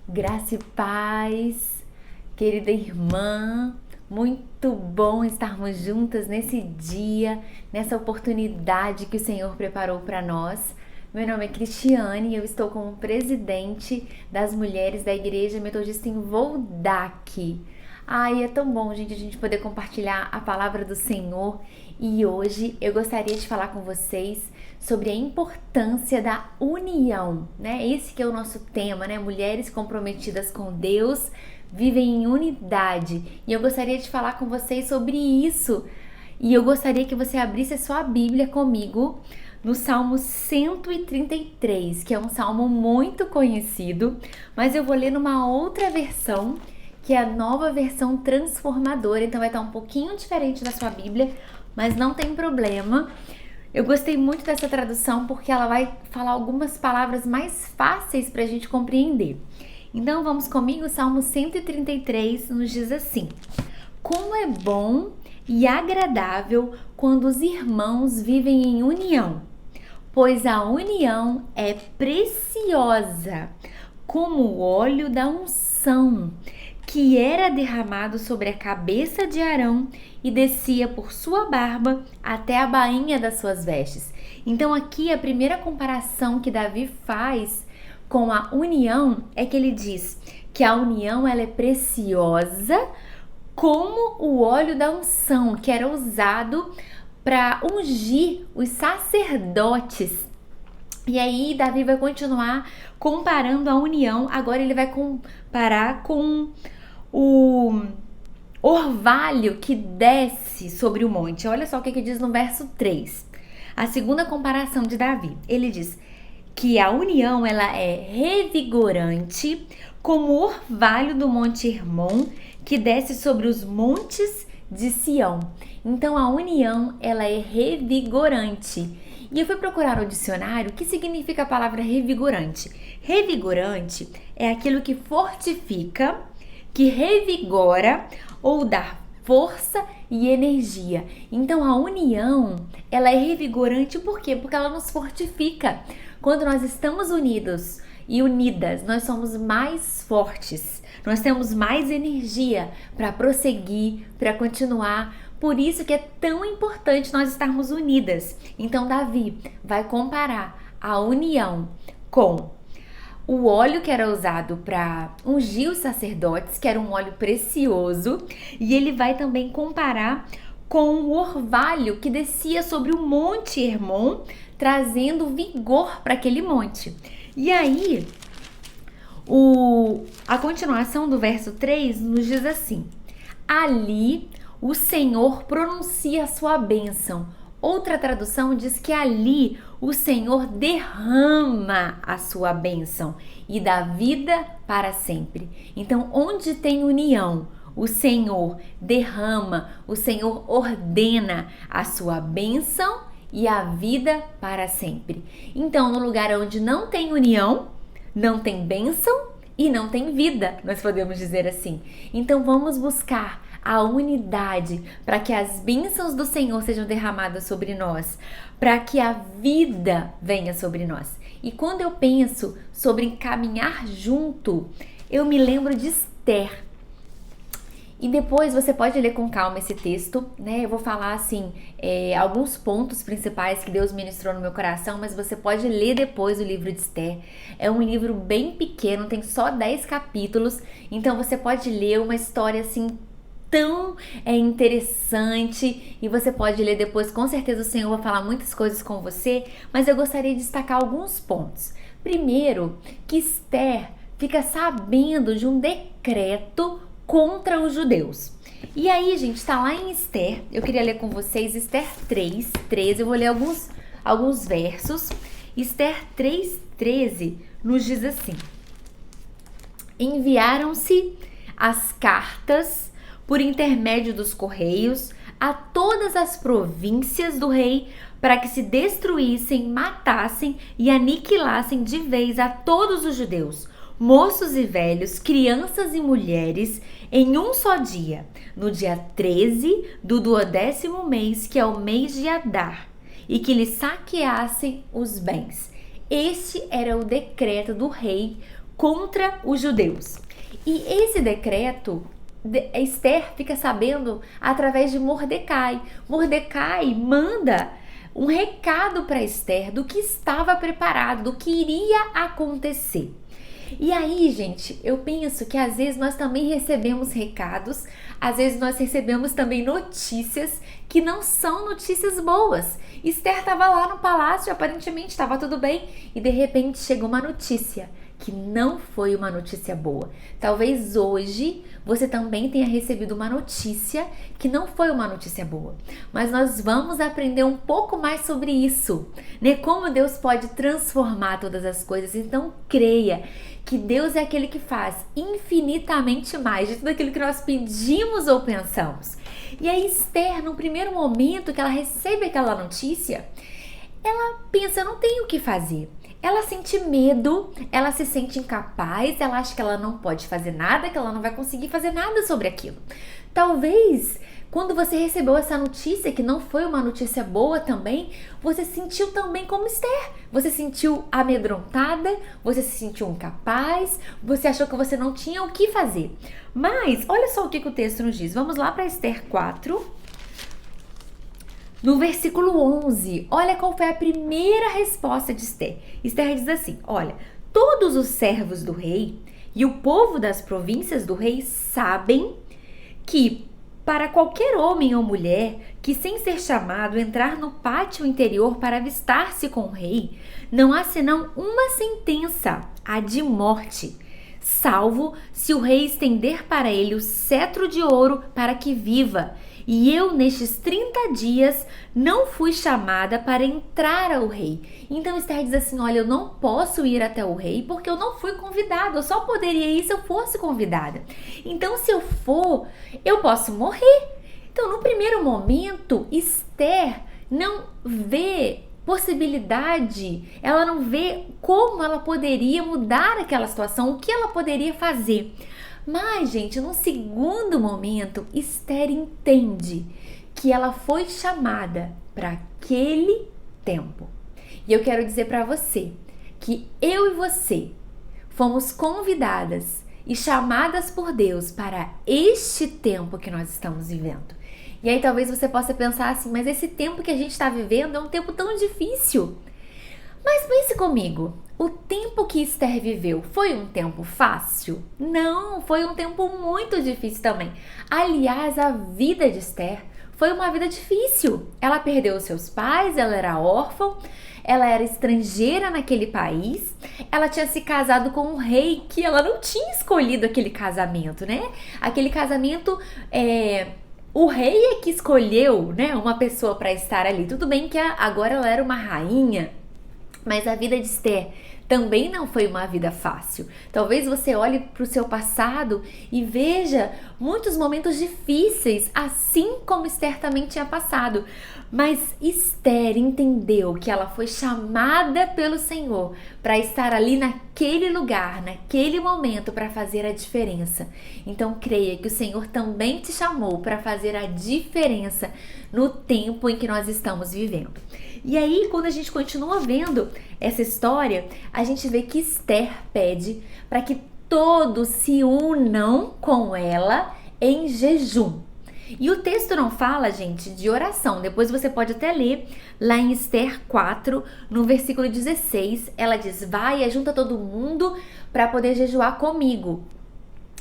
Graça e paz, querida irmã, muito bom estarmos juntas nesse dia, nessa oportunidade que o Senhor preparou para nós. Meu nome é Cristiane e eu estou como presidente das mulheres da Igreja Metodista em Voldac. Ai, é tão bom, gente, a gente poder compartilhar a palavra do Senhor. E hoje eu gostaria de falar com vocês sobre a importância da união, né? Esse que é o nosso tema, né? Mulheres comprometidas com Deus vivem em unidade. E eu gostaria de falar com vocês sobre isso. E eu gostaria que você abrisse a sua Bíblia comigo no Salmo 133, que é um salmo muito conhecido, mas eu vou ler numa outra versão, que é a Nova Versão Transformadora, então vai estar um pouquinho diferente da sua Bíblia, mas não tem problema. Eu gostei muito dessa tradução porque ela vai falar algumas palavras mais fáceis para a gente compreender. Então vamos comigo, Salmo 133 nos diz assim: Como é bom e agradável quando os irmãos vivem em união, pois a união é preciosa, como o óleo da unção, que era derramado sobre a cabeça de Arão e descia por sua barba até a bainha das suas vestes. Então aqui a primeira comparação que Davi faz com a união é que ele diz que a união ela é preciosa como o óleo da unção, que era usado para ungir os sacerdotes. E aí Davi vai continuar comparando a união, agora ele vai comparar com o orvalho que desce sobre o monte. Olha só o que diz no verso 3. A segunda comparação de Davi. Ele diz que a união ela é revigorante como o orvalho do monte Hermon que desce sobre os montes de Sião. Então a união ela é revigorante. E eu fui procurar no dicionário o que significa a palavra revigorante. Revigorante é aquilo que fortifica, que revigora ou dá força e energia. Então a união, ela é revigorante por quê? Porque ela nos fortifica. Quando nós estamos unidos e unidas, nós somos mais fortes. Nós temos mais energia para prosseguir, para continuar. Por isso que é tão importante nós estarmos unidas. Então Davi vai comparar a união com o óleo que era usado para ungir os sacerdotes, que era um óleo precioso, e ele vai também comparar com o orvalho que descia sobre o monte Hermon, trazendo vigor para aquele monte. E aí, a continuação do verso 3 nos diz assim: ali o Senhor pronuncia a sua bênção. Outra tradução diz que ali o Senhor derrama a sua bênção e dá vida para sempre. Então, onde tem união, o Senhor derrama, o Senhor ordena a sua bênção e a vida para sempre. Então, no lugar onde não tem união, não tem bênção e não tem vida, nós podemos dizer assim. Então, vamos buscar a unidade para que as bênçãos do Senhor sejam derramadas sobre nós, para que a vida venha sobre nós. E quando eu penso sobre caminhar junto, eu me lembro de Esther. E depois você pode ler com calma esse texto, né? Eu vou falar assim, alguns pontos principais que Deus ministrou no meu coração, mas você pode ler depois o livro de Esther. É um livro bem pequeno, tem só 10 capítulos, então você pode ler uma história assim tão interessante e você pode ler depois, com certeza o Senhor vai falar muitas coisas com você, mas eu gostaria de destacar alguns pontos. Primeiro, que Esther fica sabendo de um decreto contra os judeus. E aí, gente, tá lá em Esther, eu queria ler com vocês Esther 3:13, eu vou ler alguns versos. Esther 3:13 nos diz assim: enviaram-se as cartas por intermédio dos correios a todas as províncias do rei para que se destruíssem, matassem e aniquilassem de vez a todos os judeus, moços e velhos, crianças e mulheres, em um só dia, no dia 13 do 12º mês, que é o mês de Adar, e que lhes saqueassem os bens. Este era o decreto do rei contra os judeus. E esse decreto, Esther fica sabendo através de Mordecai. Mordecai manda um recado para Esther do que estava preparado, do que iria acontecer. E aí, gente, eu penso que às vezes nós também recebemos recados, às vezes nós recebemos também notícias que não são notícias boas. Esther estava lá no palácio, aparentemente estava tudo bem, e de repente chegou uma notícia que não foi uma notícia boa. Talvez hoje você também tenha recebido uma notícia que não foi uma notícia boa. Mas nós vamos aprender um pouco mais sobre isso, né? Como Deus pode transformar todas as coisas. Então creia que Deus é aquele que faz infinitamente mais de tudo aquilo que nós pedimos ou pensamos. E aí Esther, no primeiro momento que ela recebe aquela notícia, ela pensa, não tem o que fazer. Ela sente medo, ela se sente incapaz, ela acha que ela não pode fazer nada, que ela não vai conseguir fazer nada sobre aquilo. Talvez, quando você recebeu essa notícia, que não foi uma notícia boa também, você se sentiu também como Esther. Você se sentiu amedrontada, você se sentiu incapaz, você achou que você não tinha o que fazer. Mas, olha só o que o texto nos diz. Vamos lá para Esther 4. No versículo 11, olha qual foi a primeira resposta de Esther. Esther diz assim, olha, todos os servos do rei e o povo das províncias do rei sabem que para qualquer homem ou mulher que sem ser chamado entrar no pátio interior para avistar-se com o rei, não há senão uma sentença, a de morte, salvo se o rei estender para ele o cetro de ouro para que viva. E eu, nestes 30 dias, não fui chamada para entrar ao rei. Então Esther diz assim, olha, eu não posso ir até o rei porque eu não fui convidada. Eu só poderia ir se eu fosse convidada. Então, se eu for, eu posso morrer. Então, no primeiro momento, Esther não vê possibilidade, ela não vê como ela poderia mudar aquela situação, o que ela poderia fazer. Mas, gente, num segundo momento, Esther entende que ela foi chamada para aquele tempo. E eu quero dizer para você que eu e você fomos convidadas e chamadas por Deus para este tempo que nós estamos vivendo. E aí talvez você possa pensar assim, mas esse tempo que a gente está vivendo é um tempo tão difícil. Mas pense comigo, o tempo que Esther viveu foi um tempo fácil? Não, foi um tempo muito difícil também. Aliás, a vida de Esther foi uma vida difícil. Ela perdeu seus pais, ela era órfã, ela era estrangeira naquele país, ela tinha se casado com um rei que ela não tinha escolhido aquele casamento, né? Aquele casamento, o rei é que escolheu, né, uma pessoa para estar ali. Tudo bem que agora ela era uma rainha, mas a vida de Esther também não foi uma vida fácil. Talvez você olhe para o seu passado e veja muitos momentos difíceis, assim como Esther também tinha passado. Mas Esther entendeu que ela foi chamada pelo Senhor para estar ali naquele lugar, naquele momento, para fazer a diferença. Então creia que o Senhor também te chamou para fazer a diferença no tempo em que nós estamos vivendo. E aí, quando a gente continua vendo essa história, a gente vê que Esther pede para que todos se unam com ela em jejum. E o texto não fala, gente, de oração. Depois você pode até ler lá em Esther 4, no versículo 16. Ela diz, vai, ajunta todo mundo para poder jejuar comigo.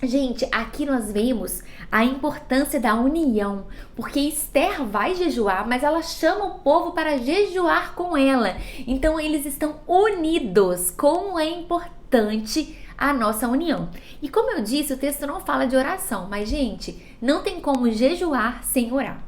Gente, aqui nós vemos a importância da união, porque Esther vai jejuar, mas ela chama o povo para jejuar com ela. Então eles estão unidos. Como é importante a nossa união. E como eu disse, o texto não fala de oração, mas gente, não tem como jejuar sem orar.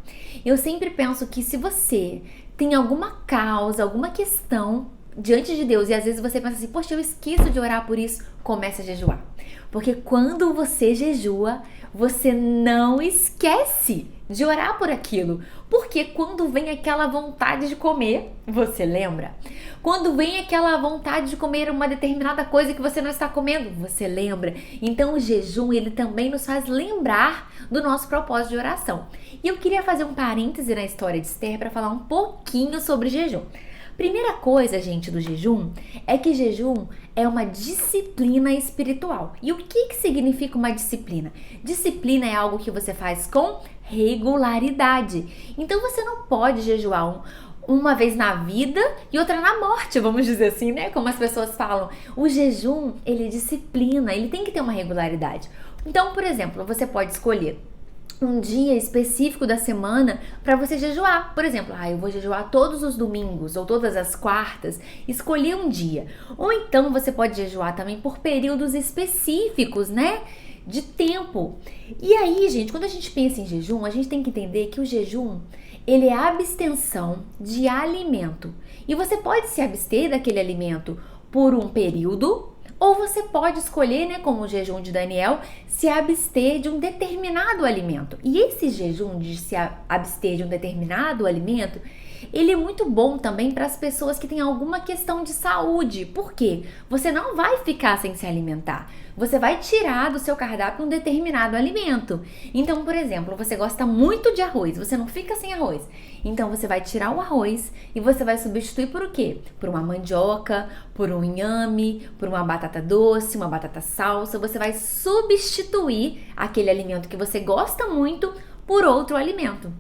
Eu sempre penso que se você tem alguma causa, alguma questão diante de Deus, e às vezes você pensa assim, poxa, eu esqueço de orar por isso, comece a jejuar. Porque quando você jejua, você não esquece de orar por aquilo. Porque quando vem aquela vontade de comer, você lembra? Quando vem aquela vontade de comer uma determinada coisa que você não está comendo, você lembra? Então o jejum, ele também nos faz lembrar do nosso propósito de oração. E eu queria fazer um parêntese na história de Esther para falar um pouquinho sobre jejum. Primeira coisa, gente, do jejum é que jejum é uma disciplina espiritual. E o que significa uma disciplina? Disciplina é algo que você faz com regularidade. Então você não pode jejuar uma vez na vida e outra na morte, vamos dizer assim, né? Como as pessoas falam. O jejum, ele é disciplina, ele tem que ter uma regularidade. Então, por exemplo, você pode escolher um dia específico da semana para você jejuar. Por exemplo, eu vou jejuar todos os domingos ou todas as quartas. Escolher um dia. Ou então você pode jejuar também por períodos específicos, né? De tempo. E aí, gente, quando a gente pensa em jejum, a gente tem que entender que o jejum, ele é a abstenção de alimento. E você pode se abster daquele alimento por um período, ou você pode escolher, né, como o jejum de Daniel, se abster de um determinado alimento. E esse jejum de se abster de um determinado alimento, ele é muito bom também para as pessoas que têm alguma questão de saúde. Por quê? Você não vai ficar sem se alimentar. Você vai tirar do seu cardápio um determinado alimento. Então, por exemplo, você gosta muito de arroz, você não fica sem arroz. Então, você vai tirar o arroz e você vai substituir por o quê? Por uma mandioca, por um inhame, por uma batata doce, uma batata salsa. Você vai substituir aquele alimento que você gosta muito por outro alimento.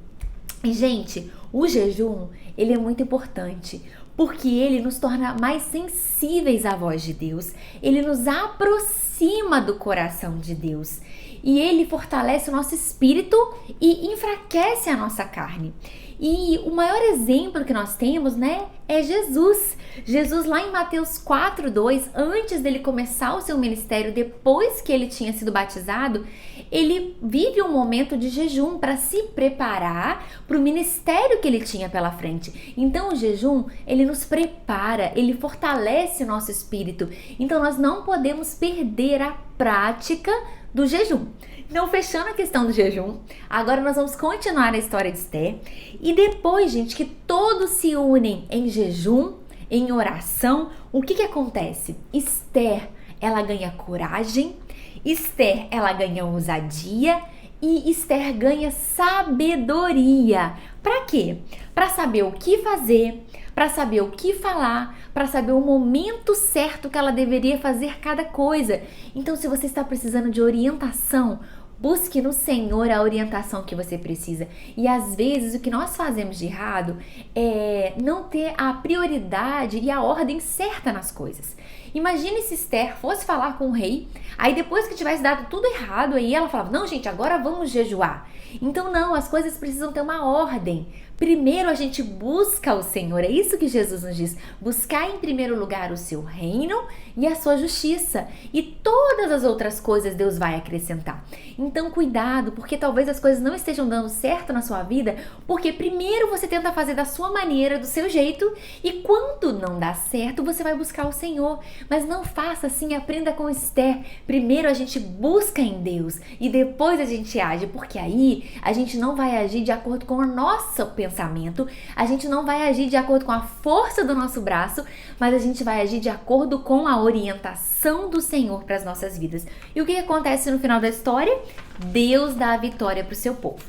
E, gente, o jejum, ele é muito importante, porque ele nos torna mais sensíveis à voz de Deus, ele nos aproxima do coração de Deus e ele fortalece o nosso espírito e enfraquece a nossa carne. E o maior exemplo que nós temos, né, é Jesus. Jesus lá em Mateus 4:2, antes dele começar o seu ministério, depois que ele tinha sido batizado, ele vive um momento de jejum para se preparar para o ministério que ele tinha pela frente. Então o jejum, ele nos prepara, ele fortalece o nosso espírito. Então nós não podemos perder a prática do jejum. Então, fechando a questão do jejum, agora nós vamos continuar a história de Esther. E depois, gente, que todos se unem em jejum, em oração, o que acontece? Esther, ela ganha coragem, Esther, ela ganha ousadia e Esther ganha sabedoria. Para quê? Para saber o que fazer, para saber o que falar, para saber o momento certo que ela deveria fazer cada coisa. Então, se você está precisando de orientação, busque no Senhor a orientação que você precisa. E às vezes o que nós fazemos de errado é não ter a prioridade e a ordem certa nas coisas. Imagine se Esther fosse falar com o rei, aí depois que tivesse dado tudo errado, aí ela falava, não gente, agora vamos jejuar. Então não, as coisas precisam ter uma ordem. Primeiro a gente busca o Senhor, é isso que Jesus nos diz, buscar em primeiro lugar o seu reino e a sua justiça, e todas as outras coisas Deus vai acrescentar. Então cuidado, porque talvez as coisas não estejam dando certo na sua vida, porque primeiro você tenta fazer da sua maneira, do seu jeito, e quando não dá certo, você vai buscar o Senhor. Mas não faça assim, aprenda com Esther. Primeiro a gente busca em Deus e depois a gente age, porque aí a gente não vai agir de acordo com o nosso pensamento, a gente não vai agir de acordo com a força do nosso braço, mas a gente vai agir de acordo com a orientação do Senhor para as nossas vidas. E o que acontece no final da história? Deus dá a vitória para o seu povo.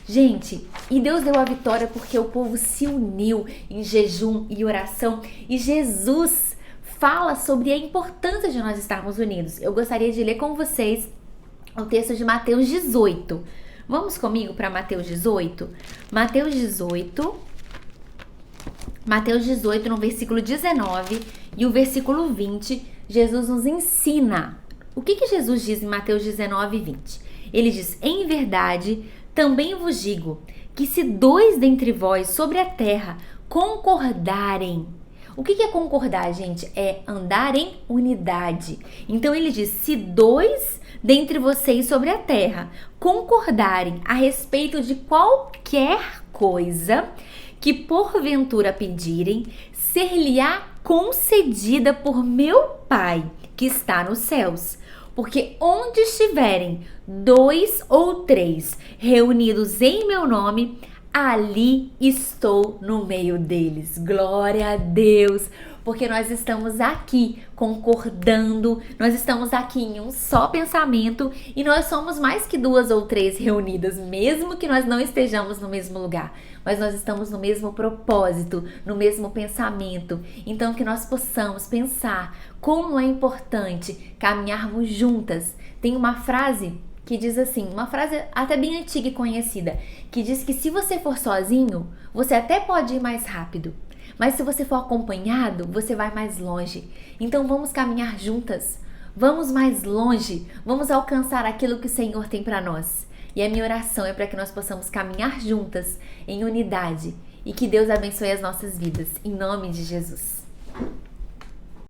Gente, e Deus deu a vitória porque o povo se uniu em jejum e oração, e Jesus fala sobre a importância de nós estarmos unidos. Eu gostaria de ler com vocês o texto de Mateus 18. Vamos comigo para Mateus 18? Mateus 18, no versículo 19 e o versículo 20, Jesus nos ensina. O que Jesus diz em Mateus 19 e 20? Ele diz, em verdade, também vos digo, que se dois dentre vós sobre a terra concordarem. O que é concordar, gente? É andar em unidade. Então ele diz, se dois dentre vocês sobre a terra concordarem a respeito de qualquer coisa que porventura pedirem, ser-lhe-á concedida por meu Pai que está nos céus. Porque onde estiverem 2 ou 3 reunidos em meu nome, ali estou no meio deles. Glória a Deus, porque nós estamos aqui concordando. Nós estamos aqui em um só pensamento e nós somos mais que 2 ou 3 reunidas, mesmo que nós não estejamos no mesmo lugar, mas nós estamos no mesmo propósito, no mesmo pensamento. Então que nós possamos pensar como é importante caminharmos juntas. Tem uma frase que diz assim, uma frase até bem antiga e conhecida, que diz que se você for sozinho, você até pode ir mais rápido, mas se você for acompanhado, você vai mais longe. Então vamos caminhar juntas, vamos mais longe, vamos alcançar aquilo que o Senhor tem para nós. E a minha oração é para que nós possamos caminhar juntas, em unidade, e que Deus abençoe as nossas vidas, em nome de Jesus.